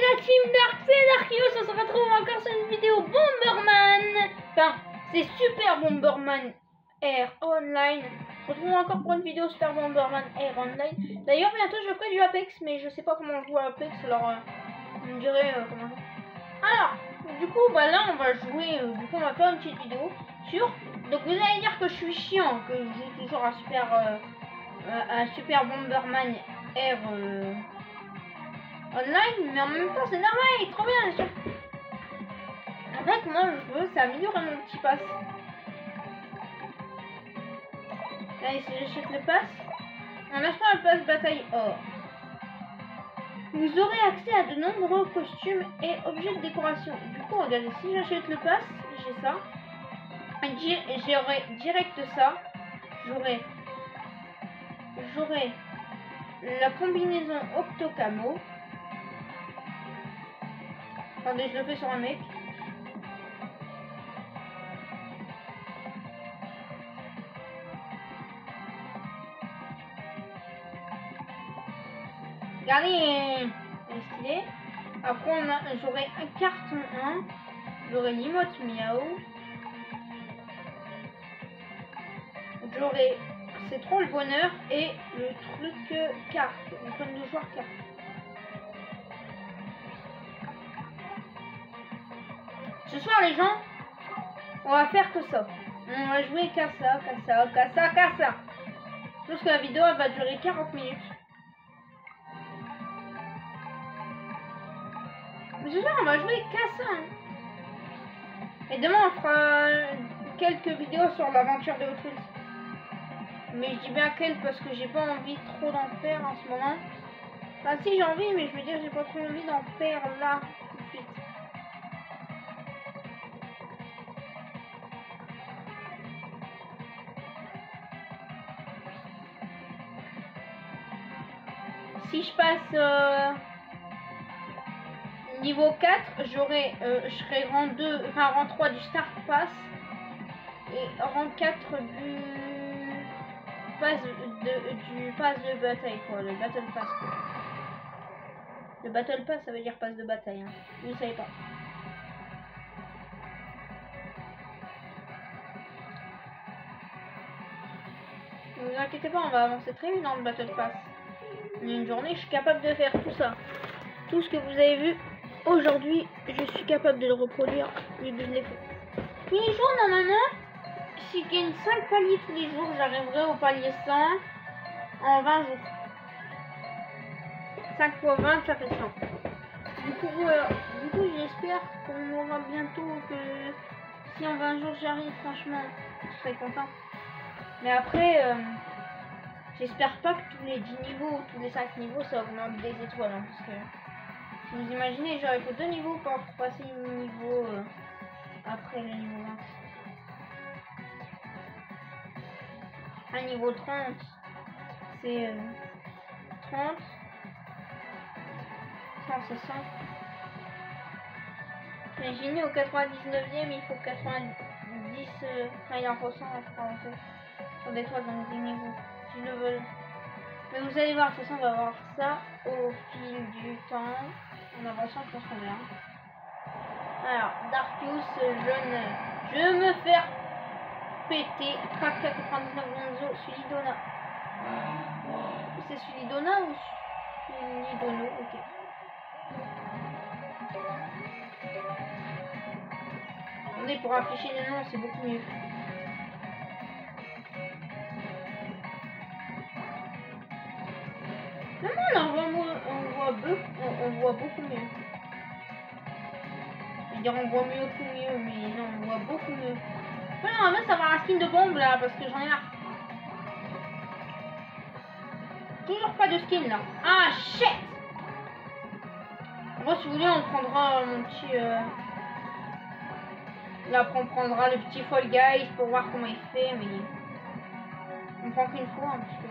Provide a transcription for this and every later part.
la team Dark, c'est Darkios, on se retrouve encore sur une vidéo Bomberman. Enfin, c'est Super Bomberman Air Online. On se retrouve encore pour une vidéo Super Bomberman Air Online. D'ailleurs, bientôt je ferai du Apex, mais je sais pas comment jouer à Apex, alors vous me direz comment jouer. Alors, du coup, bah là on va jouer, du coup on va faire une petite vidéo sur... Donc vous allez dire que je suis chiant, que je joue toujours à Super Bomberman Air Online, mais en même temps c'est normal, il est trop bien sûr. En fait, moi je veux, c'est améliorer mon petit pass. Allez, si j'achète le pass, en achetant le pass bataille or, vous aurez accès à de nombreux costumes et objets de décoration. Du coup, regardez, si j'achète le pass, j'ai ça. J'aurai direct ça. J'aurai la combinaison Octocamo. Attendez, je le fais sur un mec. Regardez, c'est stylé. Après, j'aurai un carton 1. J'aurai l'emote miaou. J'aurai c'est trop le bonheur et le truc carte. Le truc de joueur carte. Ce soir les gens, on va faire que ça. On va jouer qu'à ça. Parce que la vidéo elle va durer 40 minutes. Mais ce soir on va jouer qu'à ça. Et demain on fera quelques vidéos sur l'aventure de Hot Wheels. Mais je dis bien quelques parce que j'ai pas envie trop d'en faire en ce moment. Enfin si j'ai envie, mais je veux dire j'ai pas trop envie d'en faire là tout de suite. Si je passe niveau 4, je serai rang 2, enfin rang 3 du Start Pass et rang 4 du pass de bataille quoi, le Battle Pass quoi. Le Battle Pass ça veut dire pass de bataille, hein. Vous ne savez pas. Ne vous inquiétez pas, on va avancer très vite dans le Battle Pass. En une journée, je suis capable de faire tout ça. Tout ce que vous avez vu aujourd'hui, je suis capable de le reproduire vu que je l'ai fait. Tous les jours, normalement, si je gagne 5 paliers tous les jours, j'arriverai au palier 100 en 20 jours. 5 fois 20, ça fait 100. Du coup, j'espère qu'on aura bientôt que si en 20 jours j'arrive, franchement, je serai content. Mais après, j'espère pas que tous les 10 niveaux, tous les 5 niveaux, ça augmente des étoiles. Hein, parce que si vous imaginez, j'aurais fait 2 niveaux pour passer le niveau après le niveau 20. Un niveau 30, c'est 30. 100, c'est 100. Imaginez au 99e, il faut 90, il en faut 100 pour avancer sur des toiles dans des niveaux. Si je le veux. Mais vous allez voir, de toute façon, on va voir ça au fil du temps. En avançant, je pense qu'on verra. Alors, Darkios, je veux me faire péter. Kaka 99 Gonzo, Sulidona. C'est Sulidona ou Sulidono? Ok. Attendez, pour afficher le nom, c'est beaucoup mieux. Non, on voit beaucoup mieux. Je veux dire, on voit beaucoup mieux, mais non, on voit beaucoup mieux. Voilà, on va savoir un skin de bombe là, parce que j'en ai marre. Toujours pas de skin là. Ah, shit! Bon, si vous voulez, on prendra mon petit... Là, après, on prendra le petit Fall Guys pour voir comment il fait, mais... On prend qu'une fois, un petit peu.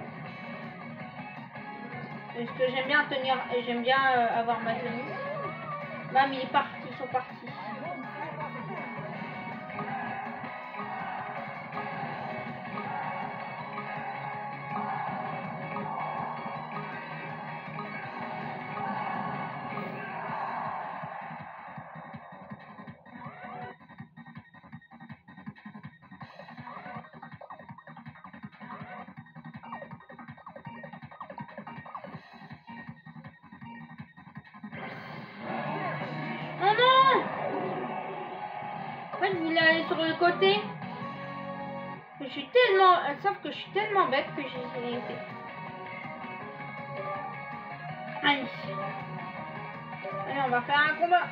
Parce que j'aime bien tenir... J'aime bien avoir ma tenue. Là, mais il est parti, ils sont partis. voulais aller sur le côté. Je suis tellement... Elles savent que je suis tellement bête que j'ai rien fait. Allez. Allez, on va faire un combat.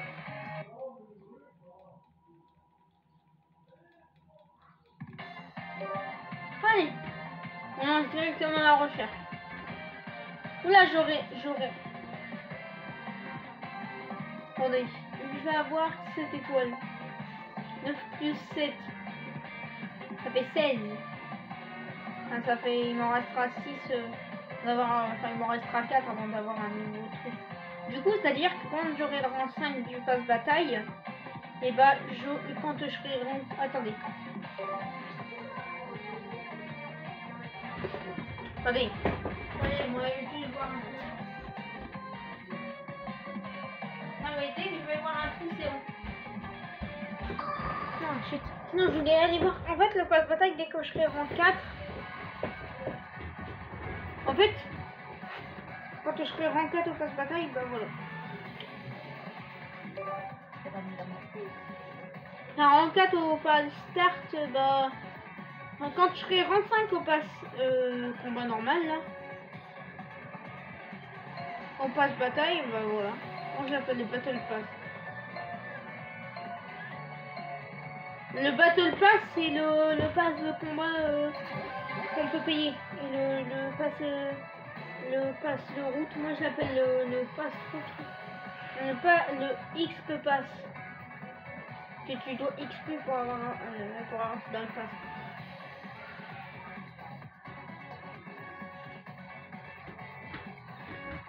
Allez. On lance directement la recherche. Oula, j'aurais... Attendez. Je vais avoir 7 étoiles. 9 plus 7. Ça fait 16. Enfin, ça fait... Il m'en restera 6 enfin, il m'en restera 4 avant d'avoir un nouveau truc. Du coup, c'est-à-dire que quand j'aurai le rang 5 du passe bataille, et bah, quand je serai rang... Attendez. Attendez. Ouais, moi, je vais voir un truc. Non, mais dès que je vais voir un truc, c'est bon. Non, shit. Sinon, je voulais aller voir. En fait, le passe bataille, dès que je serai rang 4, en fait, quand je serai rang 4 au passe bataille, bah voilà. Alors, rang 4 au pass start, bah. Quand je serai rang 5 au pass combat normal, là. Au pass bataille, bah voilà. On j'appelle le battle pass. Le battle pass, c'est le pass de combat qu'on peut payer. Et le pass de route, moi je l'appelle le pass route. Le XP pass. Que tu dois XP pour avoir dans le pass.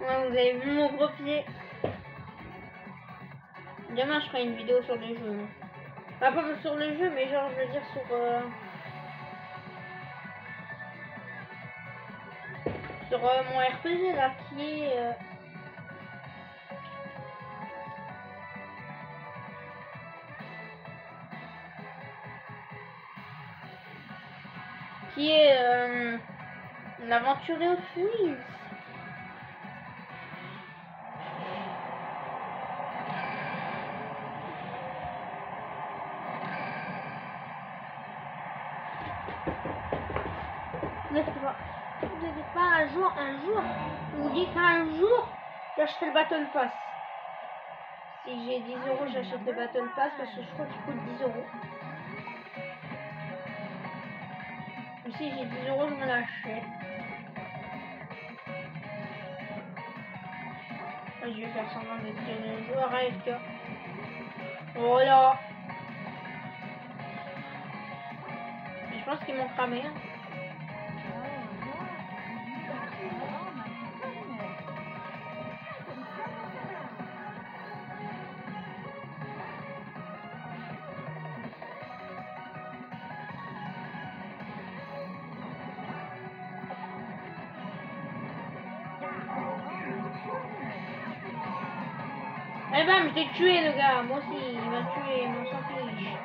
Ouais, vous avez vu mon gros pied. Demain je ferai une vidéo sur les jeux. Enfin, pas sur les jeux, mais genre je veux dire sur mon RPG là qui est l'aventurier aux Wings. Vous n'avez pas un jour, je vous dis qu'un jour, j'achèterai le Battle Pass. Si j'ai 10 €, j'achète le Battle Pass parce que je crois qu'il coûte 10 €. Mais si j'ai 10 €, je me l'achète. Je vais faire semblant d'être le joueur AFK. Voilà. Mais je pense qu'ils m'ont cramé. Hein. Eh ben, je t'ai tué le gars, moi aussi, il m'a tué, on s'en fiche.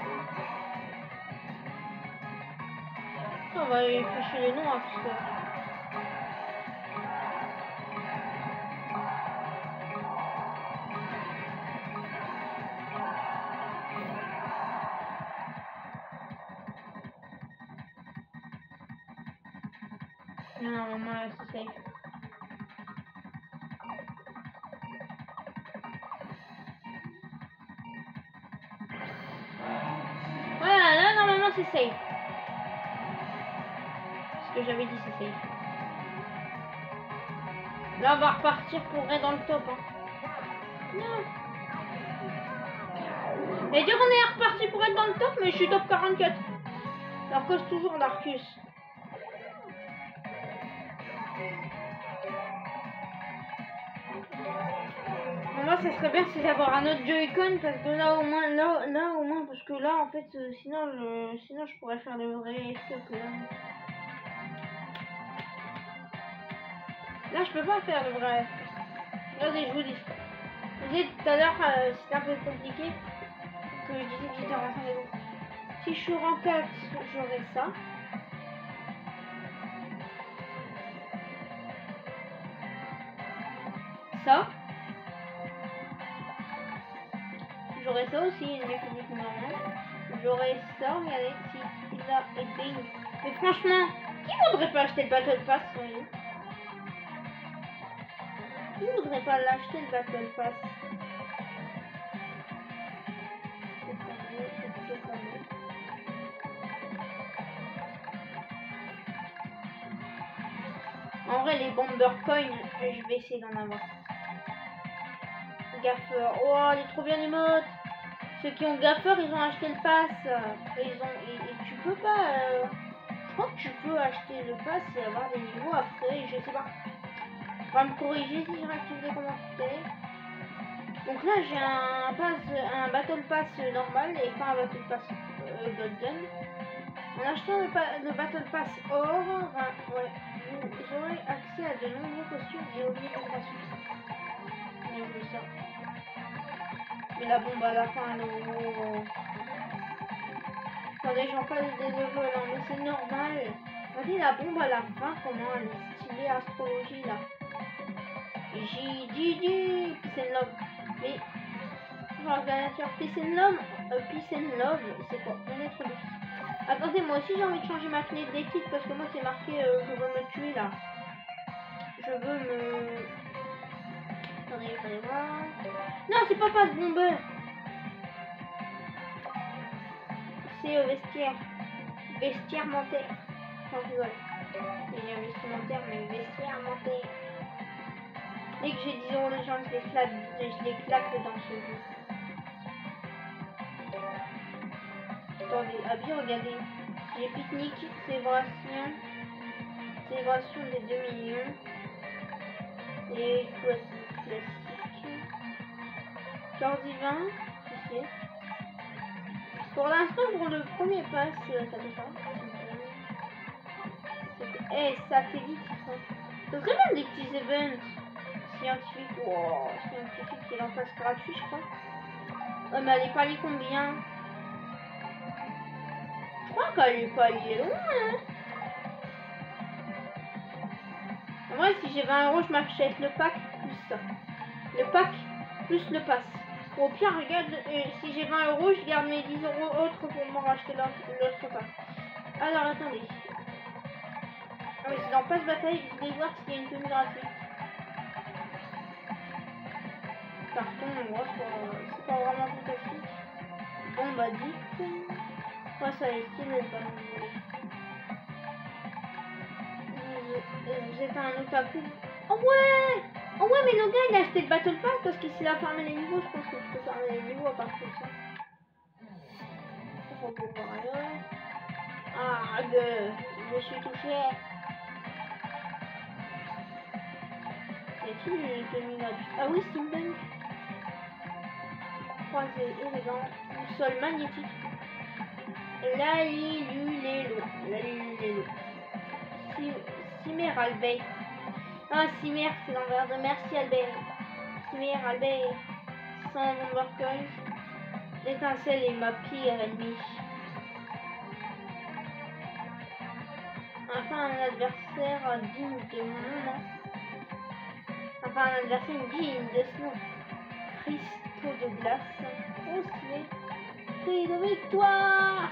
On va afficher les noms, hein, parce que... Non, moi, c'est safe. Voilà, là, normalement, c'est safe. Ce que j'avais dit, c'est safe. Là, on va repartir pour être dans le top. Hein. Non. Et dire on est reparti pour être dans le top, mais je suis top 44. Alors que c'est toujours Darkus. Moi, ça serait bien, c'est d'avoir un autre Joy-Con parce que là au moins, là au moins, parce que là en fait, sinon je pourrais faire le vrai FK que là. Là, je peux pas faire le vrai FK. Regardez, je vous dis. Vous voyez, tout à l'heure, c'était un peu compliqué. Que je disais que j'étais en 5 niveau. Si je suis en 4, j'aurai ça. Ça. J'aurais ça aussi, une mécanique normale. J'aurais ça, regardez, si il a été. Mais franchement, qui voudrait pas acheter le Battle Pass, oui? Qui voudrait pas l'acheter le Battle Pass? En vrai, les Bomber Coins, je vais essayer d'en avoir. Gaffeur, oh, il est trop bien l'émote. Ceux qui ont Gaffeur, ils ont acheté le pass. Et tu peux pas. Je crois que tu peux acheter le pass et avoir des niveaux après. Je sais pas. On va me corriger si j'ai réactivé les commentaires. Donc là, j'ai un Battle Pass normal et pas un Battle Pass Golden. En achetant le Battle Pass Or, ouais, vous aurez accès à de nombreux costumes et objets de façon. J'ai vu ça. Mais la bombe à la fin, non. Attendez, j'en passe des levels, hein, mais c'est normal. Regardez la bombe à la fin, comment elle est stylée, astrologie là. GG, Peace and Love. Mais, genre, la nature, Peace and Love, c'est quoi? On est trop bien. Attendez, moi aussi j'ai envie de changer ma fenêtre des titres parce que moi c'est marqué je veux me tuer là. Je veux me. Attendez, il fallait voir. Non, c'est pas Pass Bomber. C'est vestiaire. Vestimentaire. Non, je rigole. Il y a vestimentaire, mais vestimentaire. Dès que j'ai 10 € de chance, je les claque dans ce jeu. Attendez, habillé, regardez. J'ai pique-nique, célébration des 2 millions. Et classique. Corps divin, tu sais. Pour l'instant, pour le premier pass, ça fait ça. Eh, satellite, ça serait bien des petits events scientifiques. Wow, scientifique, il en passe gratuit, je crois. Oh, mais elle est pas liée combien? Je crois qu'elle est pas liée loin, hein. En vrai, si j'ai 20 €, je m'achète le pack plus ça. Le pack plus le pass. Au pire, regarde, si j'ai 20 €, je garde mes 10 € autres pour me racheter l'autre pack. Alors, attendez. Ah oui, c'est dans Pass Bataille, je vais voir s'il y a une tenue gratuite. Carton, moi, c'est pas vraiment fantastique. Bon, bah, dit. Moi, ça est stylé, le ballon. Vous êtes un otaku. Oh ouais! Oh ouais, mais le gars, il a acheté le Battle Pass parce que s'il a farmé les niveaux, je pense que je peux farmer les niveaux à partir de ça. Ah, je suis touché. Y a-t-il une tenue gratuite? Ah oui, Steampunk. Croisé, élégant, du sol magnétique. Lalilulélo. Cimer Albert. Ah, Cimer, c'est l'envers de merci Albert. Cimer Albert. Sans Bomber Coins. L'étincelle est ma pire ennemie. Enfin, un adversaire digne de mon nom. Enfin, un adversaire digne de ce nom. Cristaux de glace. Oh, c'est cri de victoire.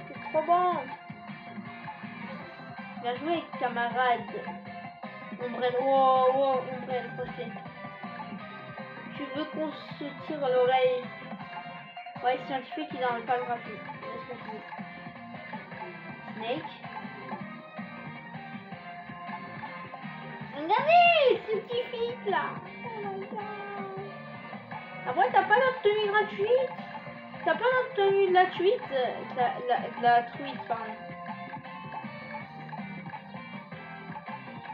C'est trop bon. Bien joué, camarade. Ombrelle, wow, ombrelle, prochaine. Tu veux qu'on se tire l'oreille? Ouais, scientifique, il en a pas le gratuit. Laisse continuer. Snake. Regardez, scientifique là. Oh my god. Après, t'as pas notre tenue gratuite? T'as pas notre tenue de la truite? De la truite, pardon.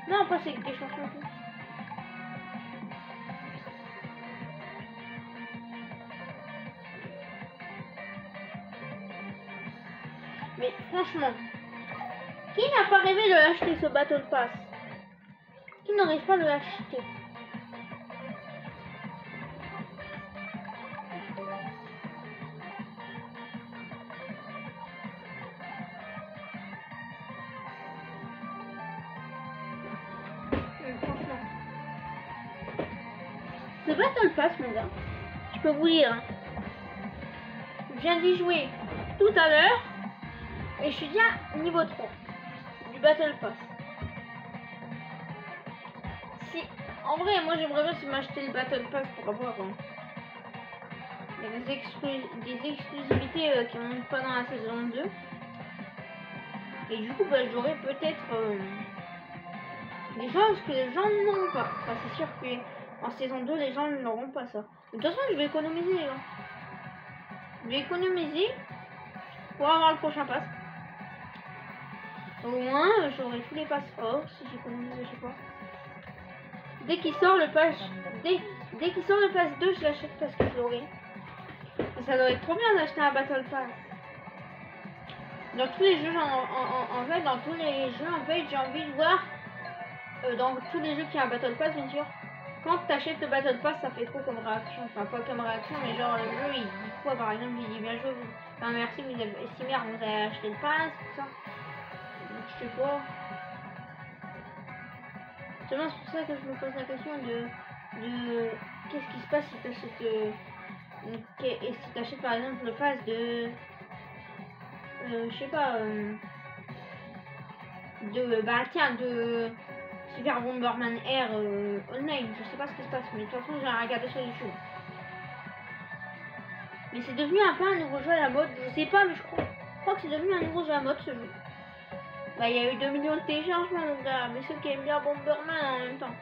Non, après c'est des chansons. Mais franchement, qui n'a pas rêvé de l'acheter ce Battle Pass? Qui n'aurait pas de l'acheter? Franchement. Ce Battle Pass, mon gars, je peux vous dire, hein, je viens d'y jouer tout à l'heure. Et je suis déjà niveau 3 du Battle Pass. Si, en vrai, moi j'aimerais bien si m'acheter le Battle Pass pour avoir des exclusivités qui montent pas dans la saison 2. Et du coup, bah, j'aurais peut-être des choses que les gens n'ont pas. Enfin, c'est sûr qu'en saison 2, les gens n'auront pas ça. De toute façon, je vais économiser, les gars. Je vais économiser pour avoir le prochain pass. Au moins, j'aurai tous les passes or si j'économise, je sais pas. Dès qu'il sort le pass, dès qu'il sort le pass 2, je l'achète parce que je l'aurai. Ça doit être trop bien d'acheter un Battle Pass. Dans tous les jeux, en fait, dans tous les jeux, en fait, j'ai envie de voir, dans tous les jeux qui ont un Battle Pass, bien sûr, quand tu achètes le Battle Pass, ça fait quoi comme réaction? Enfin, pas comme réaction, mais genre, le jeu, il dit quoi, par exemple, il dit bien joué, enfin, merci, vous avez estimé, vous avez acheté le pass, tout ça. Donc, je sais pas. Seulement, c'est pour ça que je me pose la question de qu'est-ce qui se passe si tu achètes, et si tu achètes, par exemple, le pass de... je sais pas, de Super Bomberman Air online, je sais pas ce qui se passe, mais de toute façon j'ai regardé sur YouTube. Mais c'est devenu un peu un nouveau jeu à la mode, je sais pas, mais je crois que c'est devenu un nouveau jeu à la mode ce jeu. Bah il y a eu 2 millions de téléchargements, donc là, mais ceux qui aiment bien Bomberman en même temps.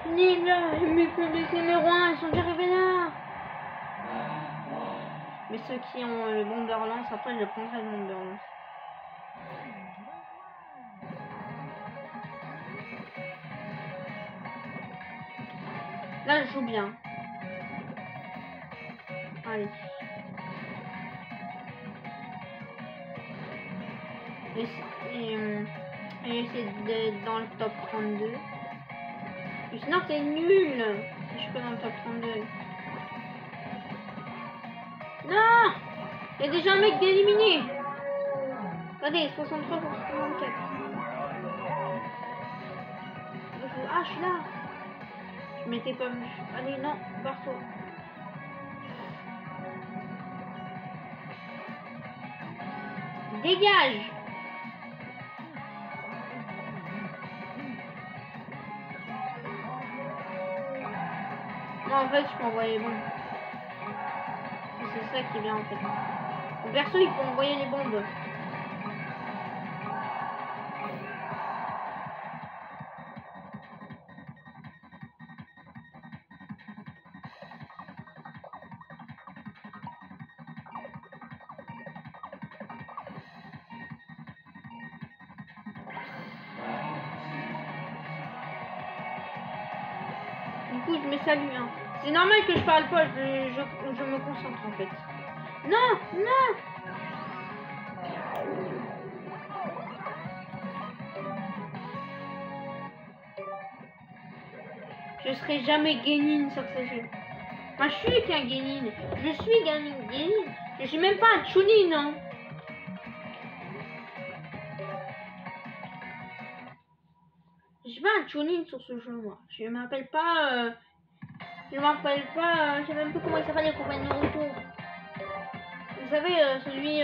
Ninja, mes publics numéro 1, ils sont déjà arrivés là. Mais ceux qui ont le Bomberlance, après je le prendrai le Bomberlance. Là je joue bien. Allez. Et essayer d'être dans le top 32. Mais sinon c'est nul si je suis pas dans le top 32. Non! Il y a déjà un mec d'éliminé. Regardez, 63 pour 64. Ah, je suis là. Je m'étais pas vu. Allez, non, barre-toi. Dégage! Non, en fait, je peux envoyer les bombes. C'est ça qui est bien en fait. Le perso, il peut envoyer les bombes. Du coup, je me salue. Hein. C'est normal que je parle pas, je me concentre en fait. Non, non. Je serai jamais Genin sur ce jeu. Moi, je suis qu'un Genin. Je suis Genin. Je suis même pas un Chunin, hein. Je suis pas un Chunin sur ce jeu, moi. Je m'appelle pas... je sais même plus comment il s'appelle, le compagnon Naruto. Vous savez, celui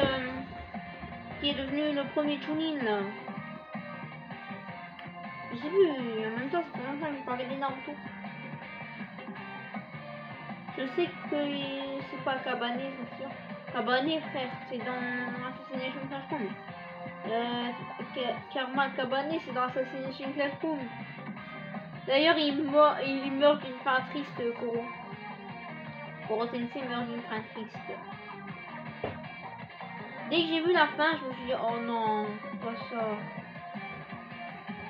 qui est devenu le premier Chunin, là. Je sais plus, en même temps, c'est pas longtemps que je parlais des Naruto. Je sais que c'est pas Kabane, c'est sûr. Kabane, frère, c'est dans Assassination Classroom. Karma Kabane, c'est dans Assassination Classroom. D'ailleurs, il meurt d'une fin triste, Koro. Koro Sensei meurt d'une fin triste. Dès que j'ai vu la fin, je me suis dit, oh non, pas ça.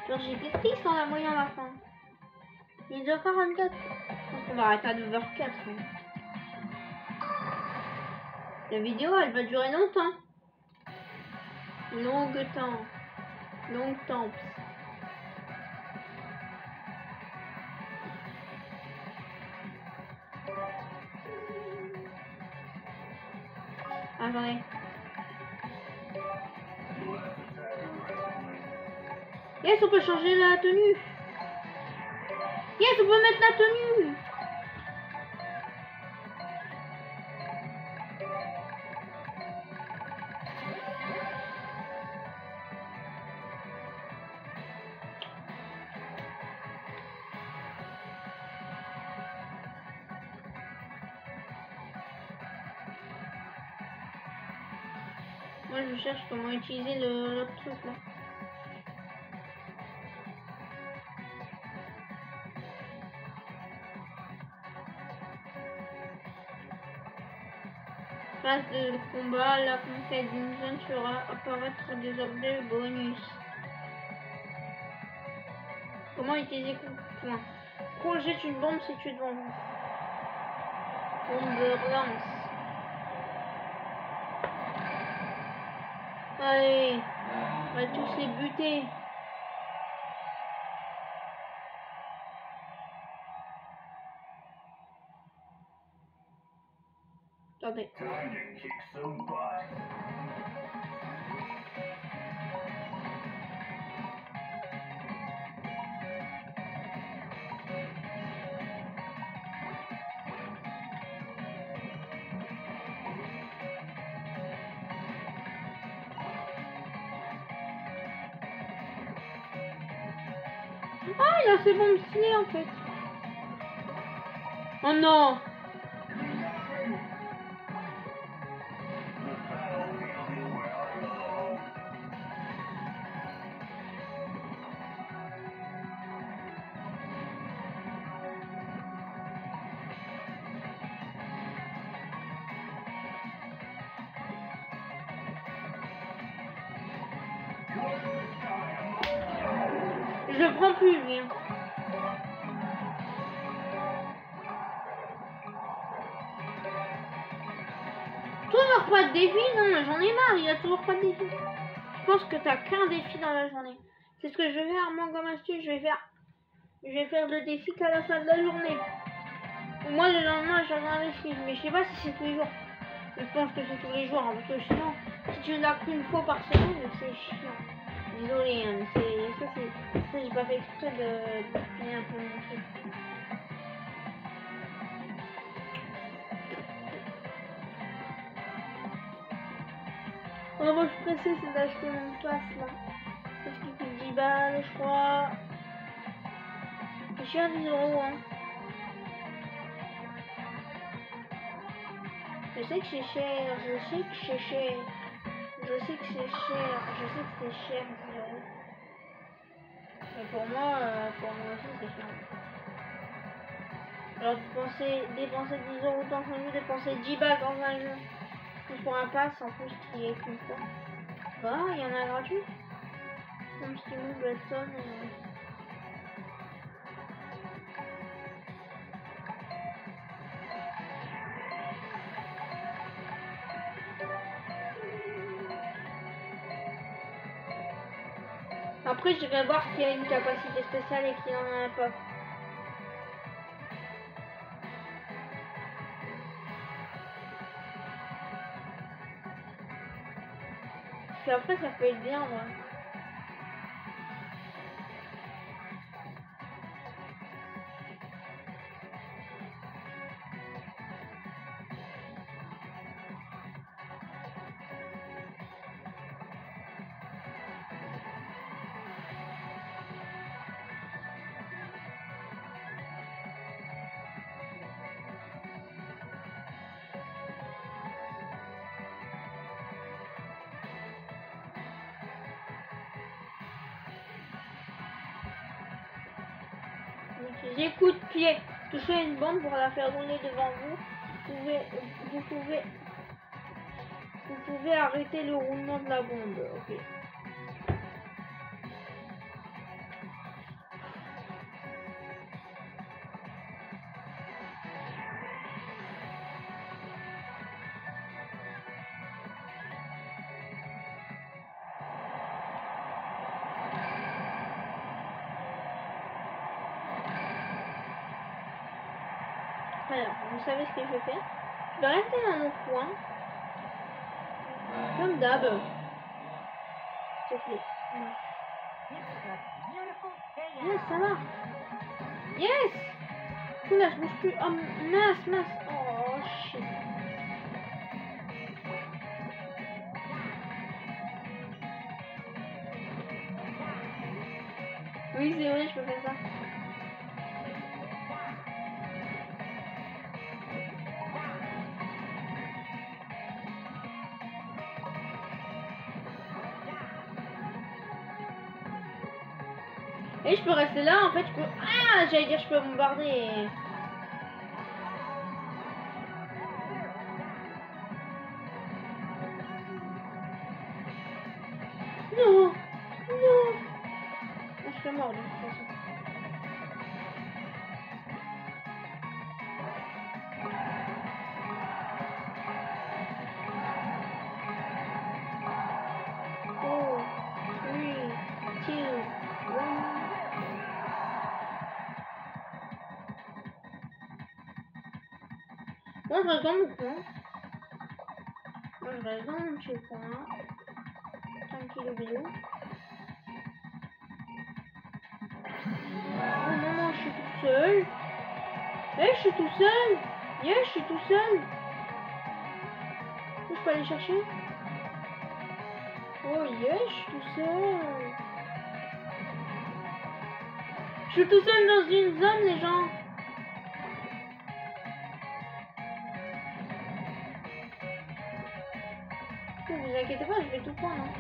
Genre, j'étais triste en la voyant la fin. Il est déjà 44. Je pense qu'on va arrêter à 9h04. Hein. La vidéo, elle va durer longtemps. Longtemps. Attendez. Yes, on peut changer la tenue. Yes, on peut mettre la tenue. Moi je cherche comment utiliser le truc là. Phase de combat, la conquête d'une zone fera apparaître des objets bonus. Comment utiliser point. Projette une bombe si tu es devant vous. Bombe relance. Allez, on va tous les buter. Attendez. Ah, il a ses bombes stylées en fait. Oh non. Je le prends plus lui. Hein. Toujours pas de défi? Non, j'en ai marre, il a toujours pas de défi. Je pense que t'as qu'un défi dans la journée. C'est ce que je vais faire, moi comme astuce, je vais faire le défi qu'à la fin de la journée. Moi le lendemain j'ai un défi, mais je sais pas si c'est tous les jours. Je pense que c'est tous les jours, hein, parce que sinon, si tu l'as qu'une fois par semaine, c'est chiant. Désolé, hein, ça j'ai pas fait exprès de finir un peu mon truc. Oh, moi je suis pressée, c'est d'acheter mon pass là. Parce qu'il coûte 10 balles, je crois. C'est cher 10 euros, hein. Je sais que c'est cher, je sais que c'est cher. Je sais que c'est cher, je sais que c'est cher 10 euros. Mais pour moi aussi c'est cher. Alors dépenser 10 euros dans un jeu, dépenser 10 balles dans un jeu. Plus pour un pass en plus qui est qu'une fois. Bah, il y en a gratuit. Comme Steam, Bloodstone. Après, je vais voir s'il y a une capacité spéciale et qu'il n'y en a pas. Puis après, ça peut être bien, moi. J'écoute pied. Touchez une bombe pour la faire rouler devant vous. Vous pouvez arrêter le roulement de la bombe. Ok. Alors, vous savez ce que je vais faire? Je vais rester dans mon coin. Comme d'hab. S'il te plaît. Yes, ça va. Yes! Là, je bouge plus. Oh, mince. Oh, shit. Oui, c'est vrai, je peux faire ça. Et je peux rester là, en fait, je peux... Ah, j'allais dire, je peux bombarder. Non, non. Oh, je serais mort de toute façon. Oh, 3, 2, 1. Moi, je reste dans mon coin. Moi, je reste dans mon petit coin. Tranquille au vélo. Oh non, je suis tout seul. Eh, je suis tout seul. Yeah, je suis tout seul. Je peux aller chercher. Oh yeah, je suis tout seul. Je suis tout seul dans une zone, les gens. Ne vous inquiétez pas, je vais tout prendre. Hein.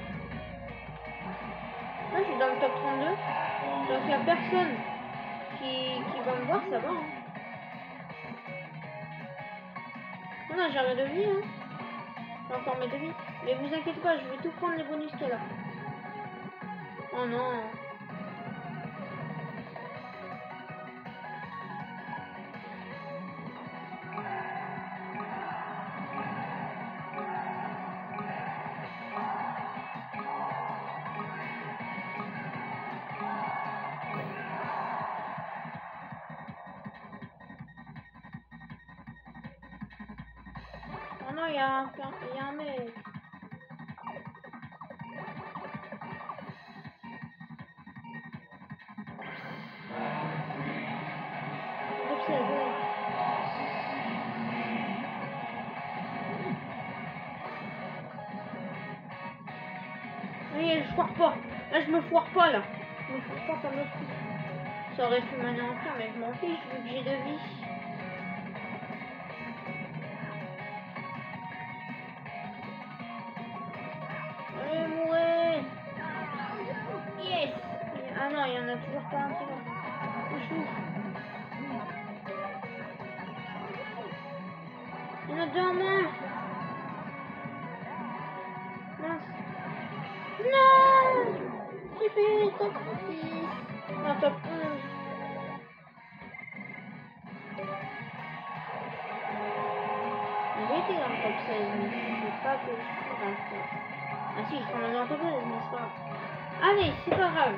Là, je suis dans le top 32. Donc, il n'y a personne qui va me voir, ça va. Hein. Oh non, j'ai rien de vie. Hein. J'ai encore mes 2 vies. Mais vous inquiétez pas, je vais tout prendre les bonus qu'il y a là. Oh non. Oh non, il y a un mec. Oui, je foire pas. Là, je me foire pas, là. Je me foire pas comme l'autre coup. Ça aurait pu m'anéantir, mais je m'en fiche vu que j'ai 2 vies. Allez, mourir. Yes. Ah non, il y en a toujours pas un qui va. Il y en a 2 en moins. Mince. Non. J'ai fait top 6. Non, top 11. J'ai été dans le top 16, mais c'est pas que je suis dans le top. Ah si, je suis dans le top 16, mais c'est pas grave. Allez, c'est pas grave.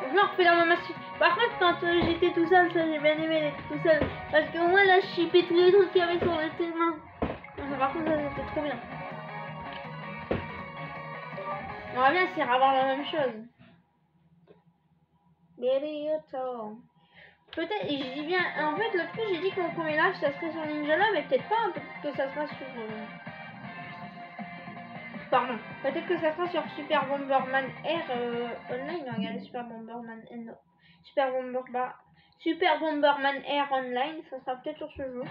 Je me refais la même. Par contre, quand j'étais tout seul, ça j'ai bien aimé d'être tout seul. Parce qu'au moins là, je chipais tous les trucs qu'il y avait sur le terrain. Non, par contre, ça c'était trop bien. On va bien essayer d'avoir la même chose. Peut-être, et je dis bien, en fait, l'autre fois j'ai dit que mon premier live ça serait sur Ninja Lab, mais peut-être pas, peut-être que ça sera sur. Pardon, peut-être que ça sera sur Super Bomberman R Online. Regardez, Super Bomberman N. Super Bomberman R Online, ça sera peut-être sur ce jeu.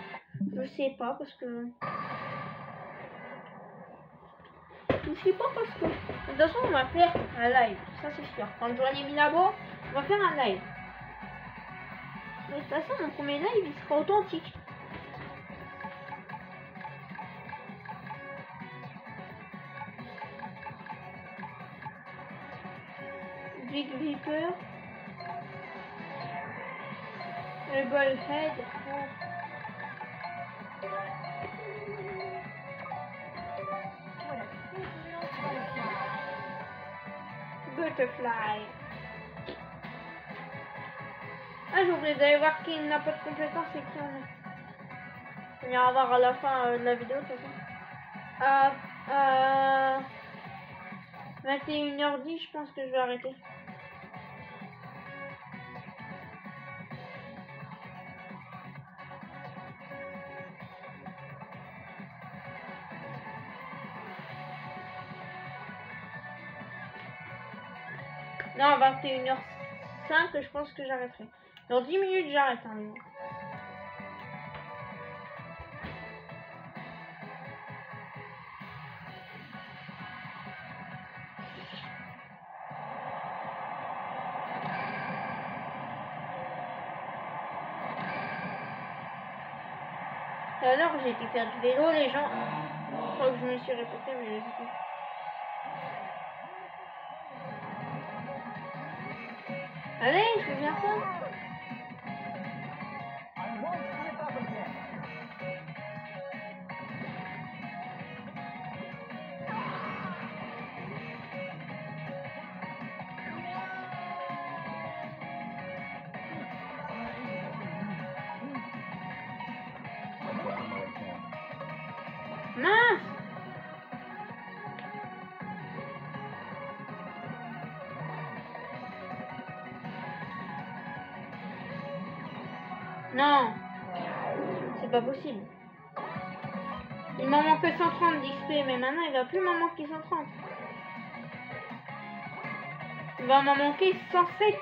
Je sais pas parce que. Je sais pas parce que. De toute façon, on va faire un live, ça c'est sûr. Quand j'aurai les 1000 abos, on va faire un live. Mais de toute façon, mon premier live il sera authentique. Big Viper. Le Bullhead. Butterfly. Ah, j'ai oublié d'aller voir qui n'a pas de compétence et qui en a. On ira voir à la fin de la vidéo de toute façon. 21h10, je pense que je vais arrêter. Non, 21h05, je pense que j'arrêterai. Dans 10 minutes, j'arrête. Hein, Alors j'ai été faire du vélo, les gens. Je crois que je me suis répété, mais je sais plus. Allez, je peux faire ça. Mince! Non! C'est pas possible. Il m'en manque 130 d'XP, mais maintenant il va plus m'en manquer 130. Il va m'en manquer 107.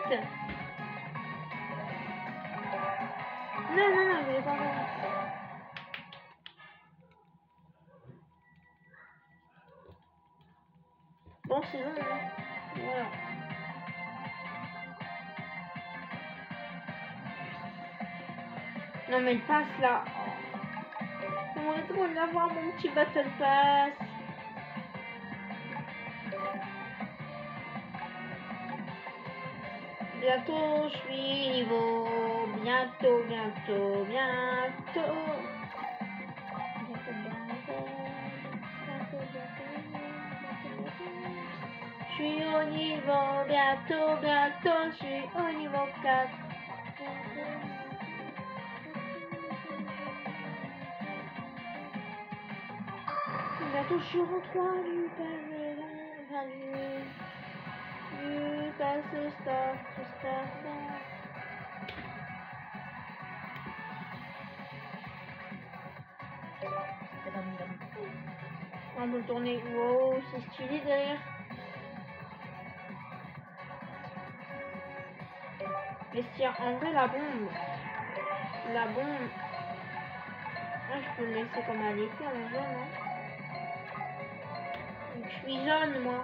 Non, non, non, je vais pas faire. Bon, c'est bon, hein. Voilà. Non, mais il passe là. J'aimerais trop l'avoir, mon petit Battle Pass. Bientôt, je suis niveau. Bientôt, bientôt, bientôt. Je suis au niveau, bientôt, bientôt, je suis au niveau 4. Bientôt, je suis en 3 du on peut tourner. Wow, c'est stylé derrière. Vestiaire, en vrai, la bombe. La bombe. Ah, je peux le laisser comme elle était en jaune, hein. Donc, je suis jaune, moi.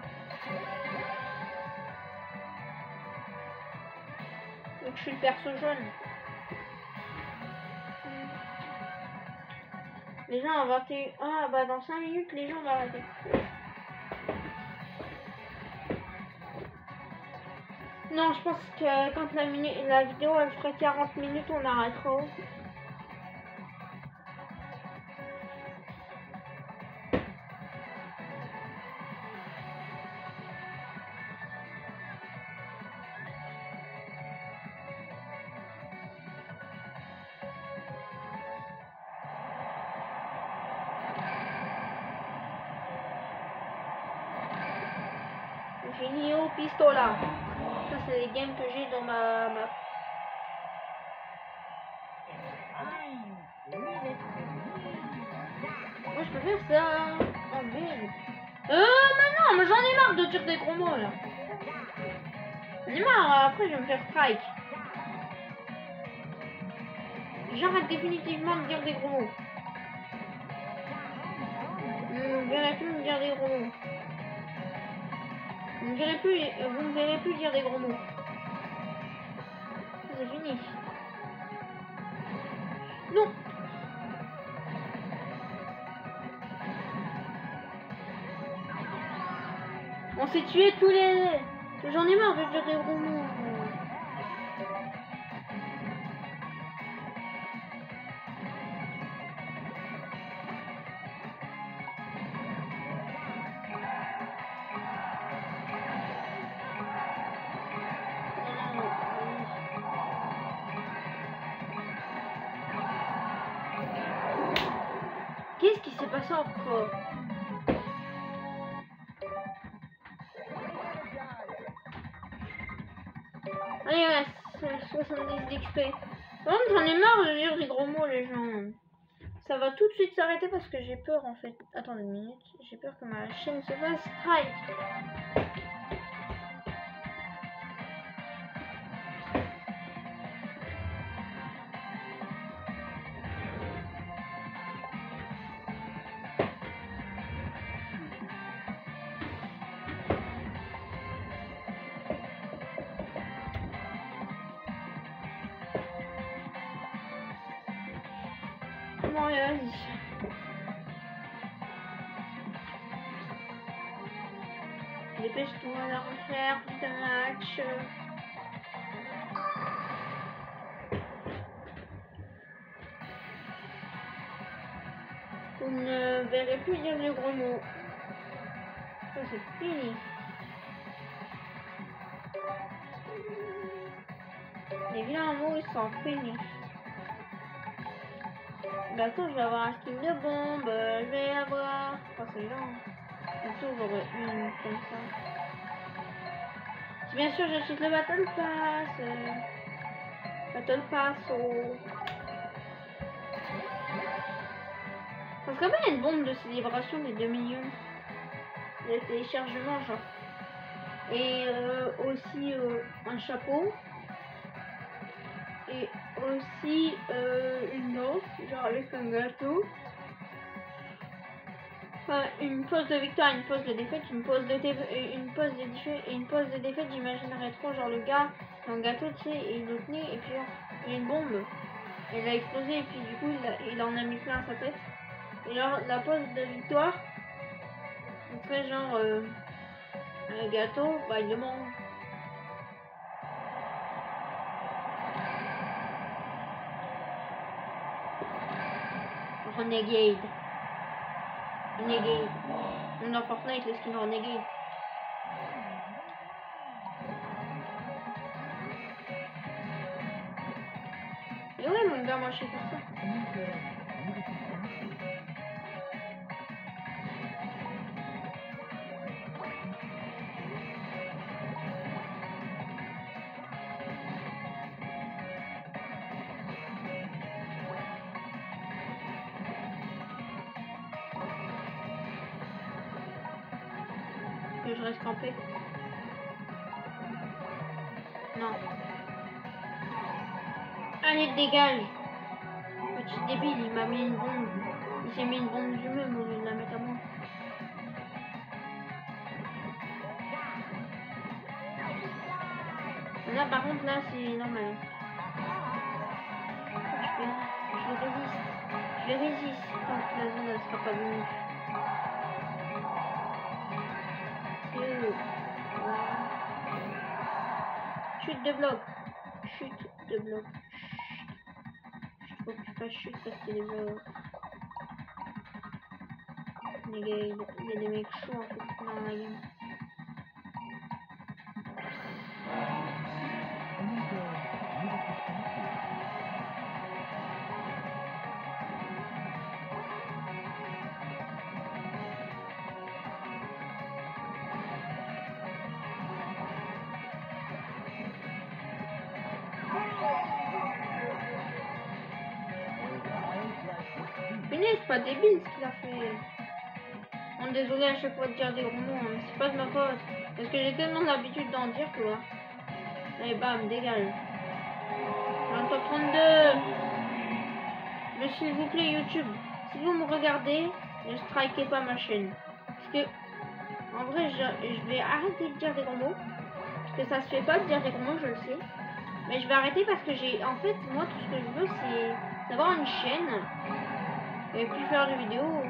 Donc, je suis le perso jaune. Les gens ont arrêté. Ah, bah, dans 5 minutes, les gens vont arrêter. Non, je pense que quand la vidéo elle ferait 40 minutes, on arrêtera. J'ai mis au pistolet. Ça, c'est les games que j'ai dans ma map. Moi, je peux faire ça. Oh merde. Mais non, mais j'en ai marre de dire des gros mots là. J'en ai marre, après je vais me faire strike. J'arrête définitivement de dire des gros mots. Vous ne verrez plus me dire des gros mots. Vous ne verrez plus dire des gros mots. C'est fini. Non. On s'est tué tous les... J'en ai marre de dire des gros mots. Qu'est-ce qui s'est passé encore? Allez, ouais, 70 d'XP. Par contre, j'en ai marre de dire des gros mots, les gens. Ça va tout de suite s'arrêter parce que j'ai peur, en fait. Attendez une minute. J'ai peur que ma chaîne se fasse strike. Bon, allez, vas-y. Dépêche-toi à la recherche d'un match. Vous ne verrez plus dire de gros mots. Ça, c'est fini. Les vilains mots, ils sont finis. Bientôt, je vais avoir un skin de bombe. Je vais avoir... Oh, c'est lent. Bientôt, j'aurai une comme ça. Si bien sûr, j'achète le Battle Pass. Battle Pass, oh. Parce qu'après, il y a une bombe de célébration des 2 millions de téléchargements, genre. Et aussi un chapeau. Et aussi une danse, genre avec un gâteau. Enfin, une pause de victoire, une pause de défaite, une pause de défaite et une pause de défaite, j'imaginerais trop, genre le gars, un gâteau, tu sais, et il le tenait, et puis il y a une bombe. Elle a explosé, et puis du coup, il en a mis plein à sa tête. Et alors, la pause de victoire, ce serait genre un gâteau, bah il le mange. Renegade. Renegade. Dans Fortnite, le skin Renegade. Et ouais, mon gars, moi je sais faire ça. Que je reste campé. Non. Allez, dégage. Petit débile, il m'a mis une bombe. Il s'est mis une bombe lui-même au lieu de la mettre à moi. Là, par contre, là, c'est normal. Je résiste. Tant que la zone, elle sera pas venue. Chute de bloc. Chute de bloc. Faut que tu fasses chute parce qu'il est blocs. Les gars, il y a des mecs chauds en fait dans la game. Mais c'est pas débile ce qu'il a fait. Bon, désolé à chaque fois de dire des gros mots, hein, mais c'est pas de ma faute. Parce que j'ai tellement l'habitude d'en dire, tu vois. Allez, bam, dégage. Dans le top 32. Mais s'il vous plaît, YouTube, si vous me regardez, ne strikez pas ma chaîne. Parce que, en vrai, je vais arrêter de dire des gros mots. Parce que ça se fait pas de dire des gros mots, je le sais. Mais je vais arrêter parce que en fait, moi, tout ce que je veux, c'est d'avoir une chaîne. Et puis faire des vidéos.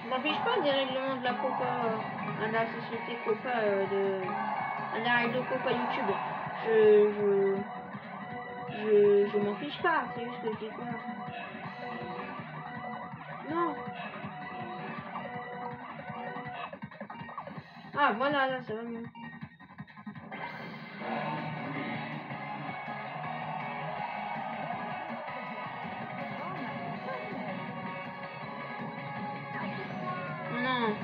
Je m'en fiche pas des règlements de la Copa, à la société Copa, à la règle de Copa YouTube. Je m'en fiche pas, c'est juste que je dis quoi. Non. Ah voilà, là ça va mieux. Non.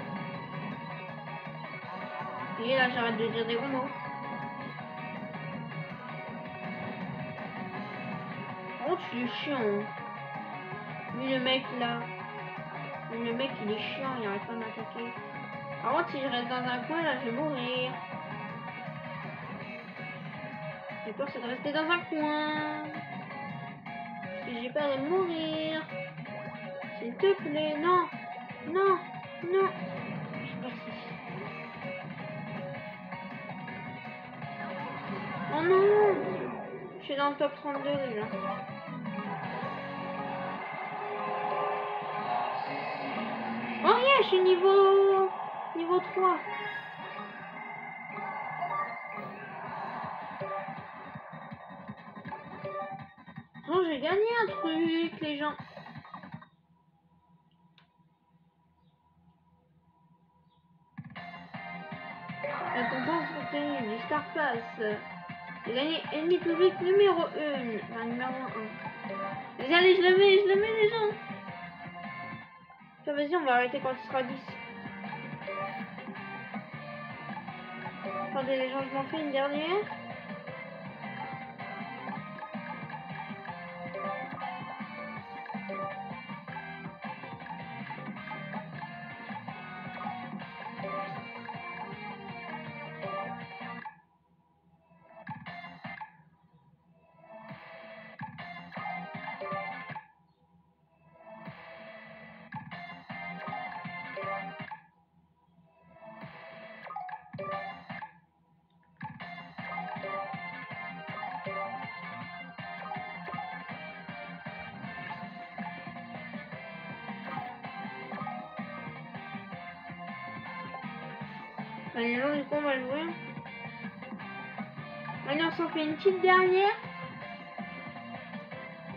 Et là j'arrête de dire des gros mots. Oh tu es chiant. Lui le mec là. Lui, le mec il est chiant, il arrête pas de m'attaquer. Par contre si je reste dans un coin là je vais mourir. J'ai peur c'est de rester dans un coin. Et j'ai peur de mourir. S'il te plaît, non. Non. Non. Je persiste. Oh non. Je suis dans le top 32 déjà. suis niveau 3. Non, j'ai gagné un truc, les gens. Récompense obtenue, les Star Pass. J'ai gagné ennemi public numéro 1. Enfin, numéro 1. Allez, je le mets les gens. Ça, vas-y, on va arrêter quand ce sera 10. Attendez, les gens, je m'en fais une dernière. Allez, là, du coup, on va jouer. Allez, on s'en fait une petite dernière.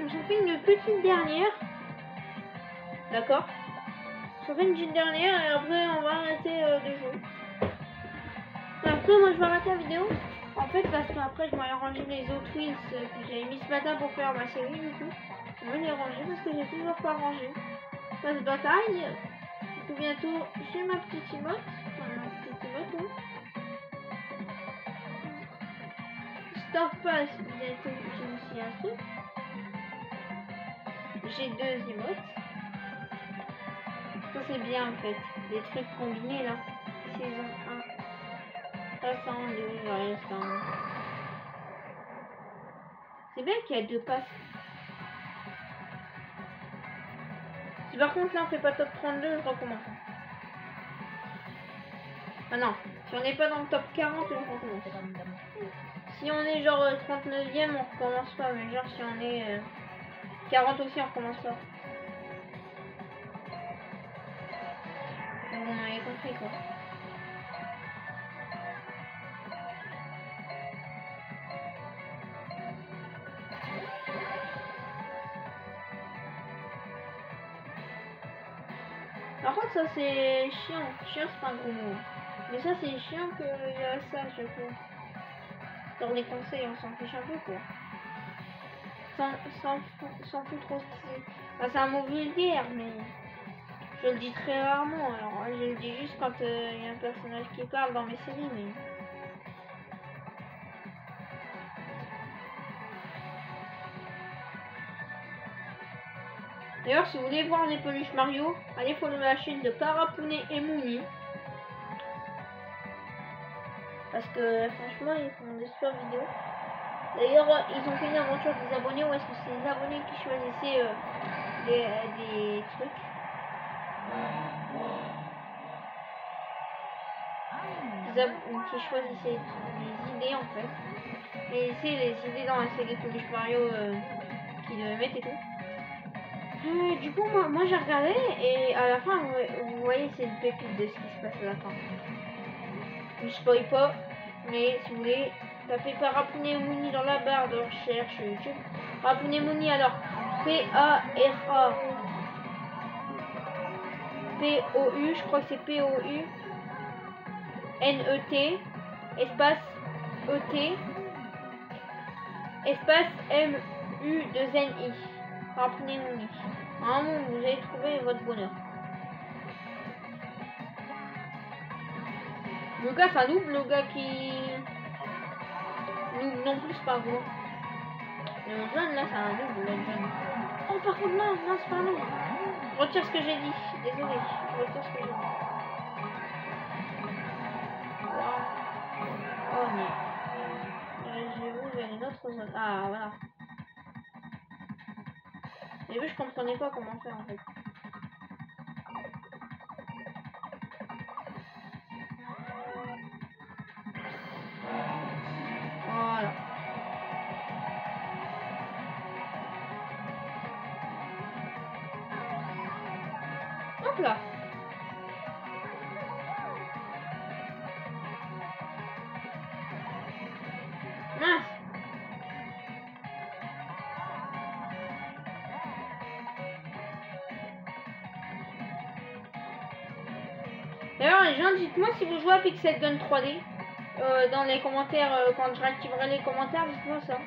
On s'en fait une petite dernière. D'accord. On s'en fait une petite dernière et après, on va arrêter de jouer. Après, moi, je vais arrêter la vidéo. En fait, parce qu'après, je vais ranger les autres wheels que j'avais mis ce matin pour faire ma série, du coup. Je vais les ranger parce que j'ai toujours pas rangé. Passe bataille. Du coup, bientôt, j'ai ma petite emote. Enfin, ma petite emote, hein. Star Pass, bientôt, j'ai aussi un truc. J'ai 2 emotes. Ça, c'est bien, en fait. Des trucs combinés, là. Saison 1. Ça, 102, ouais, 100. C'est bien qu'il y a 2 passes. Si par contre là on fait pas top 32, je recommence. Ah non, si on n'est pas dans le top 40, on recommence. Si on est genre 39ème, on recommence pas, mais genre si on est 40 aussi, on recommence pas. Vous m'avez compris quoi. Par contre ça c'est chiant, chiant c'est pas un gros mot. Mais ça c'est chiant qu'il y a ça à chaque fois. Dans les conseils on s'en fiche un peu quoi. Sans fout trop stylé. Enfin, c'est un mot vulgaire mais je le dis très rarement. Alors je le dis juste quand il y a un personnage qui parle dans mes séries mais... D'ailleurs, si vous voulez voir les peluches Mario, allez follow la chaîne de Parapounet et Mouni. Parce que franchement, ils font des super vidéos. D'ailleurs, ils ont fait une aventure des abonnés où est-ce que c'est les abonnés qui choisissaient des trucs. Qui choisissaient des idées en fait. Et c'est les idées dans la série Peluche Mario qui le mettent et tout. Du coup, moi j'ai regardé et à la fin, vous voyez, c'est une pépite de ce qui se passe à la fin. Je spoil pas, mais si vous voulez, tapez Parapounet Mouni dans la barre de recherche YouTube. Parapounet Mouni, alors P-A-R-A P-O-U, je crois que c'est P-O-U N-E-T espace E-T espace M-U-2-N-I. Parapounet Mouni. Vraiment, vous allez trouver votre bonheur. Le gars, c'est un noob, le gars qui... Noob non plus, c'est pas gros. Le jeune, là, c'est un noob, le jeune. Oh, par contre, non, c'est pas un noob. Je retire ce que j'ai dit. Désolé, je retire ce que j'ai dit. Wow. Oh, mais... je vais vous vers une autre zone. Ah, voilà. Au début, je comprenais pas comment faire, en fait. Voilà. Hop là. D'ailleurs, les gens, dites-moi si vous jouez à Pixel Gun 3D. Dans les commentaires, quand je réactiverai les commentaires, dites-moi ça.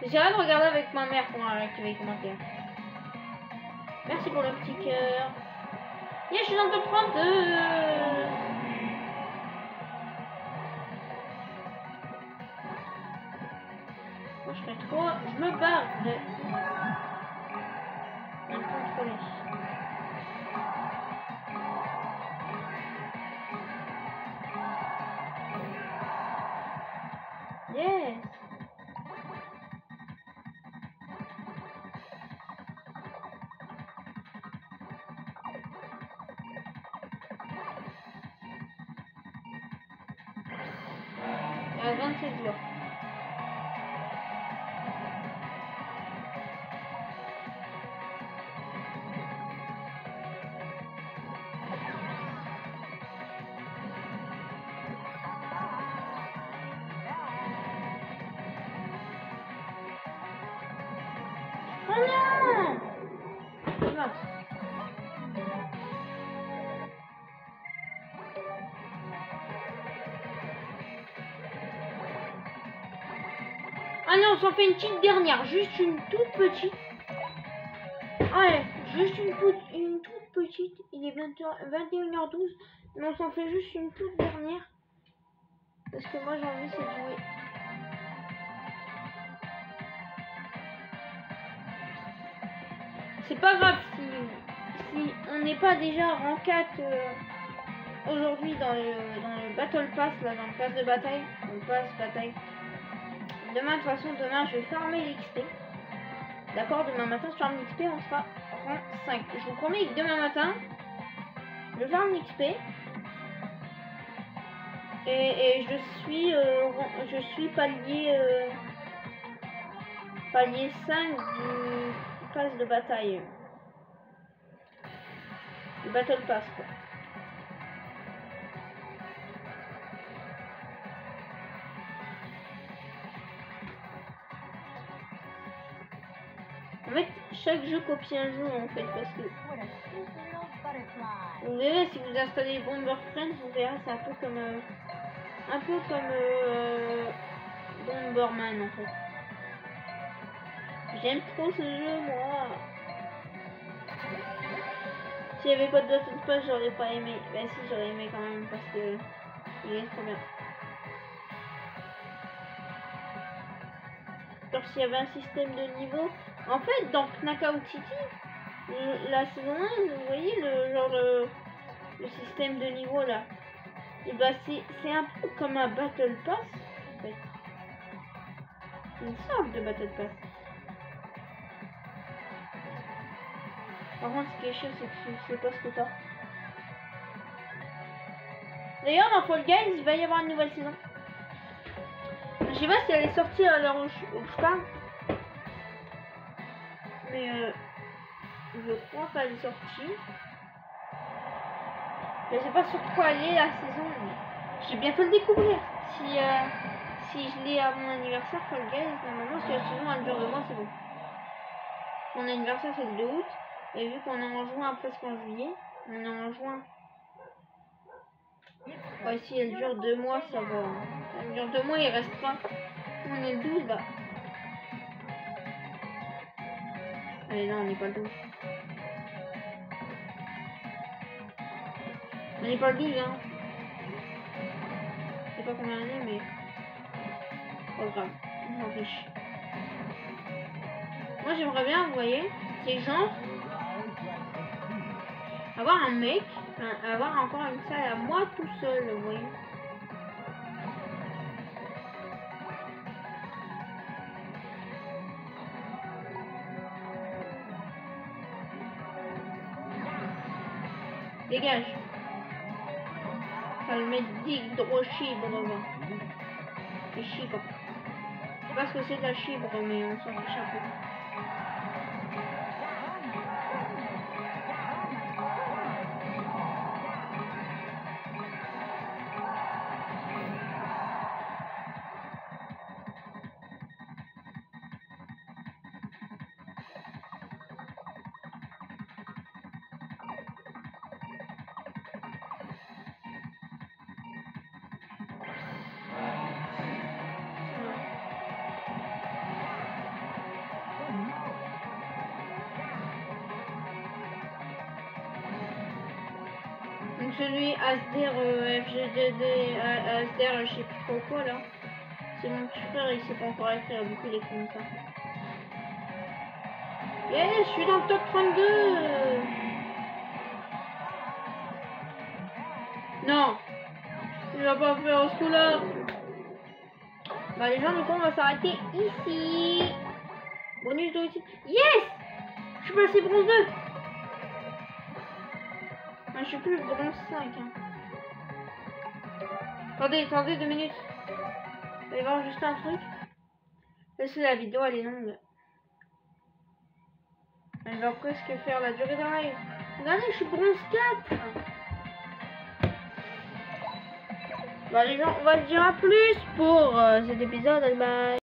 J'ai hâte de regarder avec ma mère pour réactiver les commentaires. Merci pour le petit cœur. Yeah, je suis dans le top 32. Moi, je fais trop. Je me barre. Il me contrôler. Yes. Il y a 27 joueurs. Oh non! Mince. Allez, on s'en fait une petite dernière, juste une toute petite. Allez, juste une toute petite. Il est 21h12, mais on s'en fait juste une toute dernière. Parce que moi j'ai envie c'est de jouer. C'est pas grave si on n'est pas déjà rang 4 aujourd'hui dans le Battle Pass, là, dans le pass de bataille. Dans le pass bataille. Demain, de toute façon, demain je vais farmer l'XP. D'accord, demain matin sur l'XP on sera rang 5. Je vous promets que demain matin, je farme l'XP. Et je suis palier 5 du pass de bataille. Du Battle Pass quoi. En fait, chaque jeu copie un jeu en fait parce que vous verrez si vous installez Bomber Friends, vous verrez c'est un peu comme Bomberman en fait. J'aime trop ce jeu moi. S'il n'y avait pas de Battle Pass, j'aurais pas aimé. Ben si, j'aurais aimé quand même parce que il est trop bien. Alors s'il y avait un système de niveau. En fait, dans Knockout City, la saison 1, vous voyez le système de niveau là. Et bah c'est un peu comme un Battle Pass en fait. C'est une sorte de Battle Pass. Par contre ce qui est chiant c'est que je sais pas ce que t'as. D'ailleurs dans Fall Guys il va y avoir une nouvelle saison. Je sais pas si elle est sortie à l'heure où je parle. Mais je crois qu'elle est sortie. Je sais pas sur quoi elle est la saison. Je vais bientôt le découvrir. Si je l'ai à mon anniversaire, Fall Guys, normalement si la saison elle dure 2 mois, c'est bon. Mon anniversaire c'est le 2 août. Et vu qu'on est en juin presque en juillet, on est en juin. Ouais, si elle dure 2 mois, ça va. Elle dure 2 mois, il restera. On est le 12 là. Allez, non, on n'est pas le 12. On n'est pas le 12, hein. Je sais pas combien on est, mais. Pas grave, on s'en fiche. Moi, j'aimerais bien, vous voyez, ces gens. Avoir un mec, avoir encore une salle à moi tout seul, vous voyez. Dégage. Ça le met d'hydrochibre. C'est chibre. Je sais pas ce que c'est de la chibre, mais on s'en fiche un peu. celui Asder FGDD, Asder, je sais plus trop quoi là. C'est mon petit frère, il sait pas encore écrire, du coup il est comme ça. Yes, je suis dans le top 32. Non, il va pas faire ce coup-là. Bah les gens, du coup, on va s'arrêter ici. Bonus de aussi. Yes, je suis passé bronze 2. Ah, je suis plus bronze 5. Hein. Attendez 2 minutes. Je vais voir juste un truc. Parce que la vidéo elle est longue. Elle va presque faire la durée d'un live. Regardez, je suis bronze 4. Bah les gens, on va se dire à plus pour cet épisode. Bye.